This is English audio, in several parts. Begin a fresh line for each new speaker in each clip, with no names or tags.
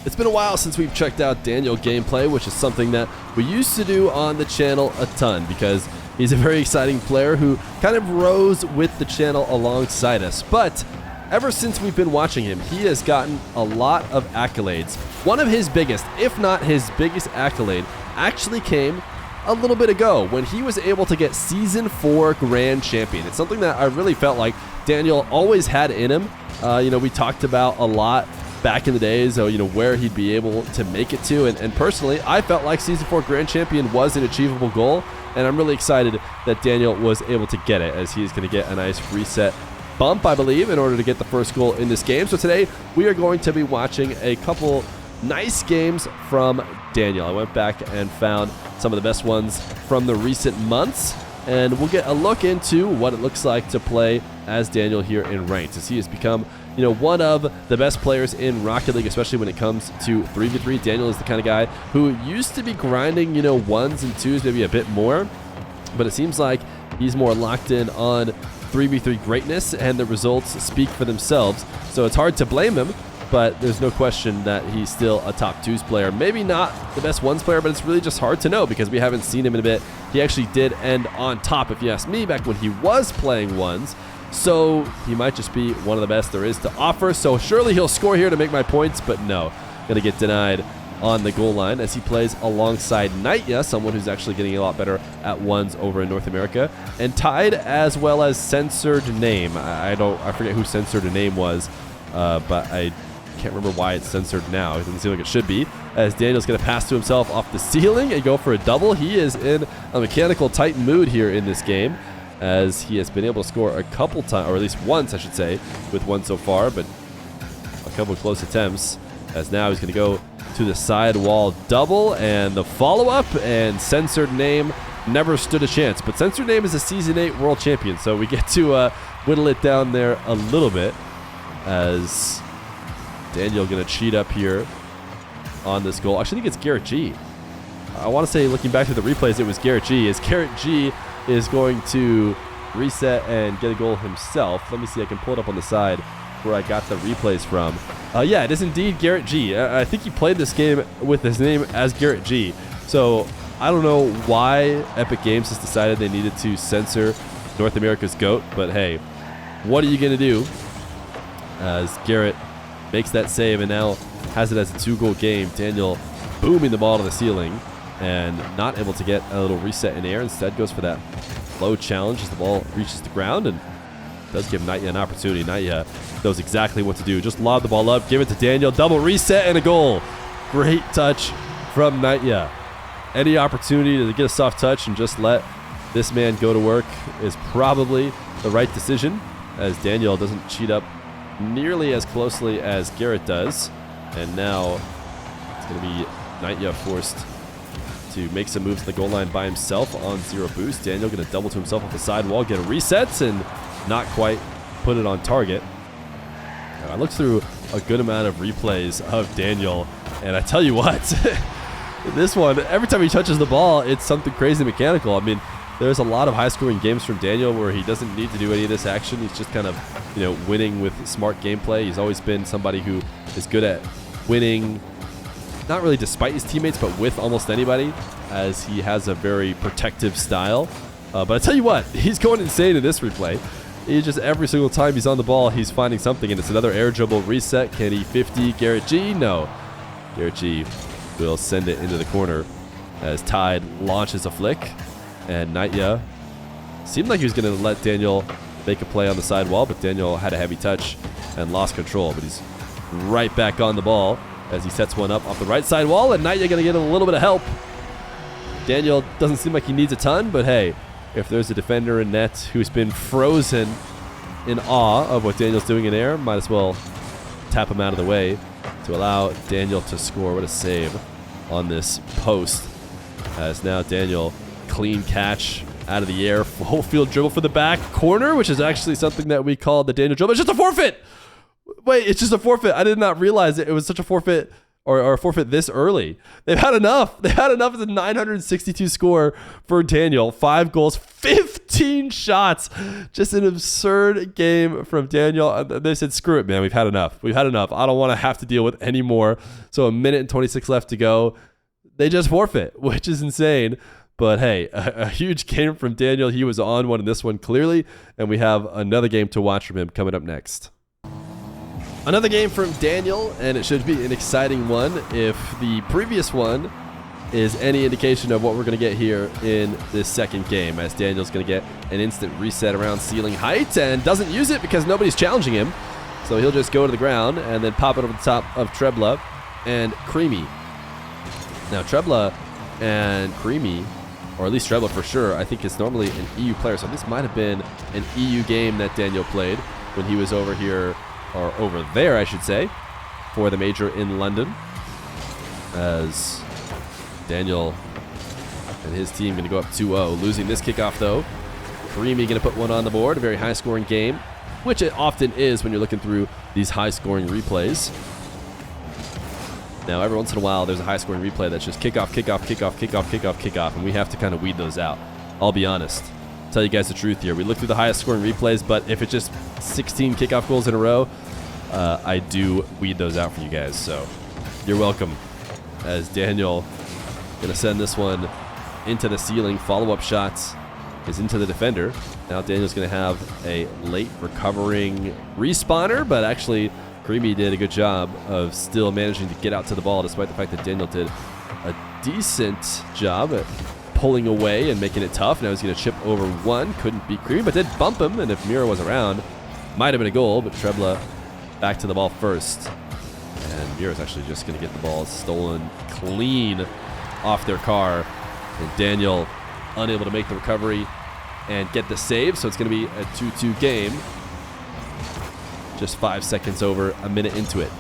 It's been a while since we've checked out Daniel gameplay, which is something that we used to do on the channel a ton because he's a very exciting player who kind of rose with the channel alongside us. But ever since we've been watching him, he has gotten a lot of accolades. One of his biggest, if not his biggest accolade, actually came a little bit ago when he was able to get Season 4 Grand Champion. It's something that I really felt like Daniel always had in him. We talked about a lot back in the days, where he'd be able to make it to. And personally, I felt like Season 4 Grand Champion was an achievable goal. And I'm really excited that Daniel was able to get it, as he's going to get a nice reset bump, I believe, in order to get the first goal in this game. So today, we are going to be watching a couple nice games from Daniel. I went back and found some of the best ones from the recent months, and we'll get a look into what it looks like to play as Daniel here in ranked, as he has become one of the best players in Rocket League, especially when it comes to 3v3. Daniel is the kind of guy who used to be grinding, ones and twos, maybe a bit more, but it seems like he's more locked in on 3v3 greatness, and the results speak for themselves. So it's hard to blame him, but there's no question that he's still a top twos player. Maybe not the best ones player, but it's really just hard to know because we haven't seen him in a bit. He actually did end on top, if you ask me, back when he was playing ones. So he might just be one of the best there is to offer. So surely he'll score here to make my points, but no. Going to get denied on the goal line as he plays alongside Nightya, someone who's actually getting a lot better at ones over in North America, and tied as well as Censored Name. I forget who Censored Name was, but I can't remember why it's censored now. It doesn't seem like it should be, as Daniel's going to pass to himself off the ceiling and go for a double. He is in a mechanical tight mood here in this game, as he has been able to score a couple times, or at least once, I should say, with one so far, but a couple of close attempts, as now he's going to go to the sidewall double, and the follow-up, and Censored Name never stood a chance. But Censored Name is a Season 8 world champion, so we get to whittle it down there a little bit, as Daniel going to cheat up here on this goal. Actually, I think it's Garrett G. I want to say, looking back to the replays, it was Garrett G. As Garrett G is going to reset and get a goal himself. Let me see. I can pull it up on the side where I got the replays from. Yeah, it is indeed Garrett G. I think he played this game with his name as Garrett G. So I don't know why Epic Games has decided they needed to censor North America's GOAT, but hey, what are you going to do? As Garrett makes that save and now has it as a 2-goal game. Daniel booming the ball to the ceiling and not able to get a little reset in air. Instead goes for that low challenge as the ball reaches the ground, and does give Nightya an opportunity. Nightya knows exactly what to do. Just lob the ball up, give it to Daniel, double reset, and a goal. Great touch from Nightya. Any opportunity to get a soft touch and just let this man go to work is probably the right decision, as Daniel doesn't cheat up nearly as closely as Garrett does. And now it's going to be Nightya forced to make some moves to the goal line by himself on 0 boost. Daniel going to double to himself off the sidewall, get a reset, and not quite put it on target. Now, I looked through a good amount of replays of Daniel, and I tell you what, this one, every time he touches the ball, it's something crazy mechanical. I mean, there's a lot of high-scoring games from Daniel where he doesn't need to do any of this action. He's just kind of, winning with smart gameplay. He's always been somebody who is good at winning, not really despite his teammates, but with almost anybody, as he has a very protective style. But I tell you what, he's going insane in this replay. He just, every single time he's on the ball, he's finding something, and it's another air dribble reset. Can he 50 Garrett G? No. Garrett G will send it into the corner as Tide launches a flick, and Nightya seemed like he was going to let Daniel make a play on the sidewall, but Daniel had a heavy touch and lost control. But he's right back on the ball as he sets one up off the right side wall, and Nightya going to get a little bit of help. Daniel doesn't seem like he needs a ton, but hey, if there's a defender in net who's been frozen in awe of what Daniel's doing in air, might as well tap him out of the way to allow Daniel to score. What a save on this post, as now Daniel, clean catch out of the air, full field dribble for the back corner, which is actually something that we call the Daniel dribble. It's just a forfeit! Wait, it's just a forfeit. I did not realize it was such a forfeit or forfeit this early. They've had enough. They had enough. It's a 962 score for Daniel. 5 goals, 15 shots. Just an absurd game from Daniel. They said, screw it, man. We've had enough. We've had enough. I don't want to have to deal with any more. So 1 minute and 26 left to go. They just forfeit, which is insane. But hey, a huge game from Daniel. He was on one in this one clearly. And we have another game to watch from him coming up next. Another game from Daniel, and it should be an exciting one if the previous one is any indication of what we're going to get here in this second game, as Daniel's going to get an instant reset around ceiling height and doesn't use it because nobody's challenging him. So he'll just go to the ground and then pop it over the top of Trebla and Creamy. Now Trebla and Creamy, or at least Trebla for sure, I think is normally an EU player. So this might have been an EU game that Daniel played when he was over here, or over there, I should say, for the major in London. As Daniel and his team going to go up 2-0. Losing this kickoff, though. Creamy going to put one on the board. A very high-scoring game, which it often is when you're looking through these high-scoring replays. Now, every once in a while, there's a high-scoring replay that's just kickoff, kickoff, kickoff, kickoff, kickoff, kickoff, and we have to kind of weed those out. I'll be honest. Tell you guys the truth here. We look through the highest-scoring replays, but if it's just 16 kickoff goals in a row, I do weed those out for you guys, so you're welcome. As Daniel going to send this one into the ceiling. Follow-up shots is into the defender. Now Daniel's going to have a late recovering respawner, but actually Creamy did a good job of still managing to get out to the ball, despite the fact that Daniel did a decent job at pulling away and making it tough. Now he's going to chip over one. Couldn't beat Creamy, but did bump him, and if Mira was around, might have been a goal, but Trebla back to the ball first. And Mira's actually just going to get the ball stolen clean off their car. And Daniel unable to make the recovery and get the save, so it's going to be a 2-2 game. Just 5 seconds over, a minute into it.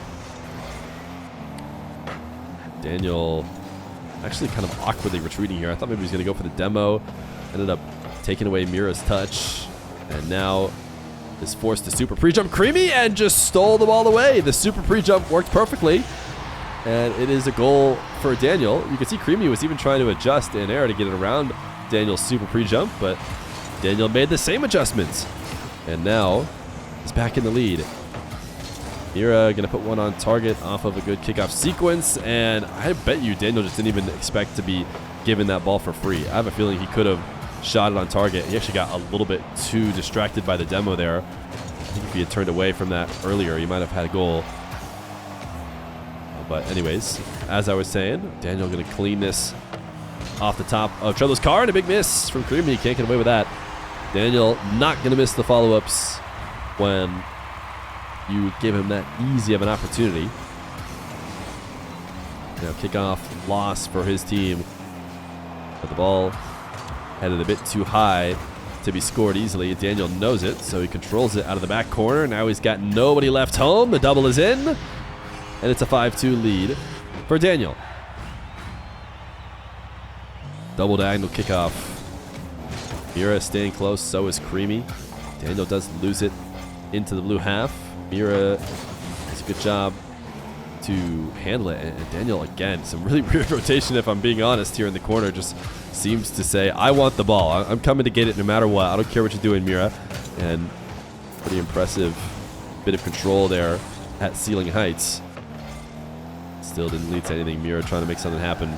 Daniel actually kind of awkwardly retreating here. I thought maybe he was going to go for the demo. Ended up taking away Mira's touch. And now is forced to super pre-jump Creamy and just stole the ball away. The super pre-jump worked perfectly. And it is a goal for Daniel. You can see Creamy was even trying to adjust in air to get it around Daniel's super pre-jump, but Daniel made the same adjustments. And now he's back in the lead. Mira going to put one on target off of a good kickoff sequence, and I bet you Daniel just didn't even expect to be given that ball for free. I have a feeling he could have shot it on target. He actually got a little bit too distracted by the demo there. I think if he had turned away from that earlier, he might have had a goal. But anyways, as I was saying, Daniel going to clean this off the top of Trebla's car, and a big miss from Creamy. He can't get away with that. Daniel not going to miss the follow-ups when you give him that easy of an opportunity. Now kickoff loss for his team. But the ball headed a bit too high to be scored easily. Daniel knows it, so he controls it out of the back corner. Now he's got nobody left home. The double is in, and it's a 5-2 lead for Daniel. Double diagonal kickoff. Mira staying close, so is Creamy. Daniel does lose it into the blue half. Mira does a good job to handle it, and Daniel, again, some really weird rotation, if I'm being honest, here in the corner. Just seems to say, I want the ball. I'm coming to get it no matter what. I don't care what you're doing, Mira. And pretty impressive bit of control there at ceiling heights. Still didn't lead to anything. Mira trying to make something happen.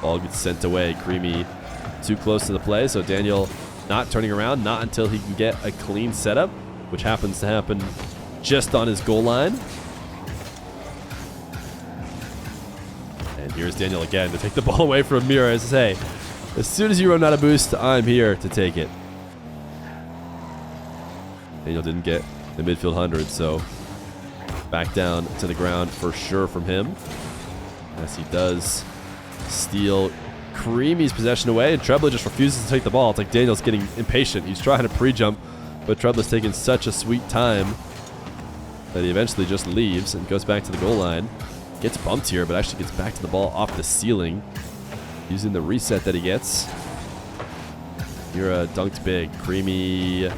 Ball gets sent away. Creamy too close to the play, so Daniel not turning around, not until he can get a clean setup, which happens to happen just on his goal line. And here's Daniel again to take the ball away from Mira. As I say, as soon as you run out of boost, I'm here to take it. Daniel didn't get the midfield 100, so back down to the ground for sure from him. As he does steal Creamy's possession away, and Trebla just refuses to take the ball. It's like Daniel's getting impatient. He's trying to pre-jump, but Trebla's taking such a sweet time that he eventually just leaves and goes back to the goal line. Gets bumped here, but actually gets back to the ball off the ceiling using the reset that he gets. Mira dunked big. Creamy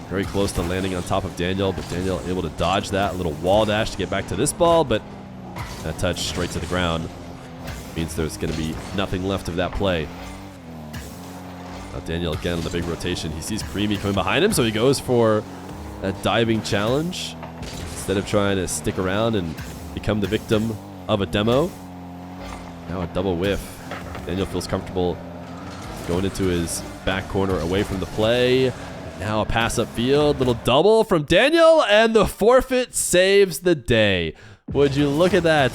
very close to landing on top of Daniel, but Daniel able to dodge that. A little wall dash to get back to this ball, but That touch straight to the ground means there's going to be nothing left of that play. Now Daniel again on the big rotation. He sees Creamy coming behind him, so he goes for a diving challenge instead of trying to stick around and become the victim of a demo. Now a double whiff. Daniel feels comfortable going into his back corner away from the play. Now a pass upfield, little double from Daniel, and the forfeit saves the day. Would you look at that?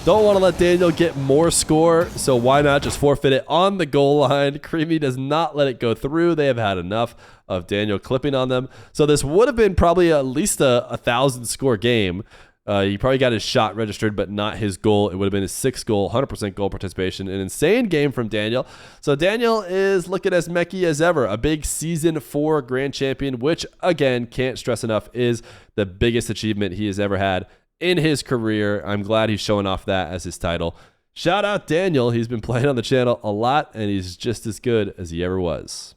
Don't want to let Daniel get more score, so why not just forfeit it on the goal line? Creamy does not let it go through. They have had enough of Daniel clipping on them. So this would have been probably at least a 1,000 score game. He probably got his shot registered, but not his goal. It would have been his 6th goal, 100% goal participation. An insane game from Daniel. So Daniel is looking as mechy as ever. A big Season 4 Grand Champion, which, again, can't stress enough, is the biggest achievement he has ever had in his career. I'm glad he's showing off that as his title. Shout out Daniel. He's been playing on the channel a lot, and he's just as good as he ever was.